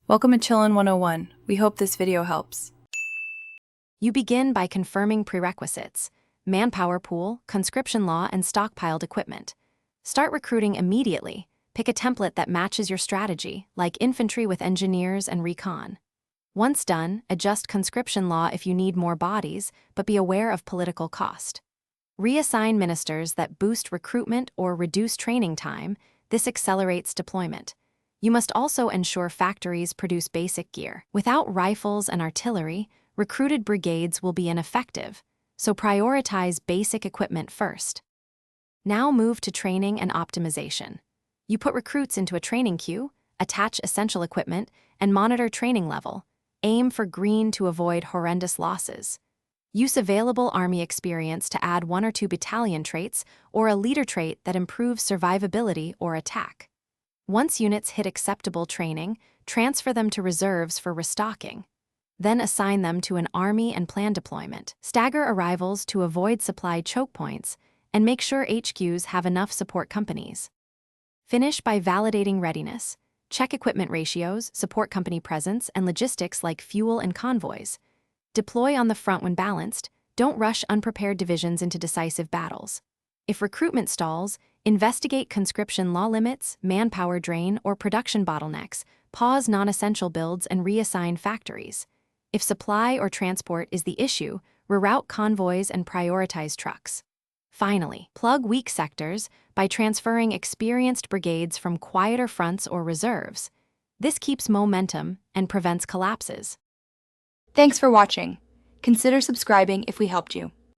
Welcome to Chillin' 101. We hope this video helps. You begin by confirming prerequisites: manpower pool, conscription law, and stockpiled equipment. Start recruiting immediately. Pick a template that matches your strategy, like infantry with engineers and recon. Once done, adjust conscription law if you need more bodies, but be aware of political cost. Reassign ministers that boost recruitment or reduce training time. This accelerates deployment. You must also ensure factories produce basic gear. Without rifles and artillery, recruited brigades will be ineffective, so prioritize basic equipment first. Now move to training and optimization. You put recruits into a training queue, attach essential equipment, and monitor training level. Aim for green to avoid horrendous losses. Use available Army experience to add 1 or 2 battalion traits or a leader trait that improves survivability or attack. Once units hit acceptable training, transfer them to reserves for restocking. Then assign them to an Army and plan deployment. Stagger arrivals to avoid supply choke points, and make sure HQs have enough support companies. Finish by validating readiness. Check equipment ratios, support company presence, and logistics like fuel and convoys. Deploy on the front when balanced. Don't rush unprepared divisions into decisive battles. If recruitment stalls, investigate conscription law limits, manpower drain, or production bottlenecks. Pause non-essential builds and reassign factories. If supply or transport is the issue, reroute convoys and prioritize trucks. Finally, plug weak sectors by transferring experienced brigades from quieter fronts or reserves. This keeps momentum and prevents collapses. Thanks for watching. Consider subscribing if we helped you.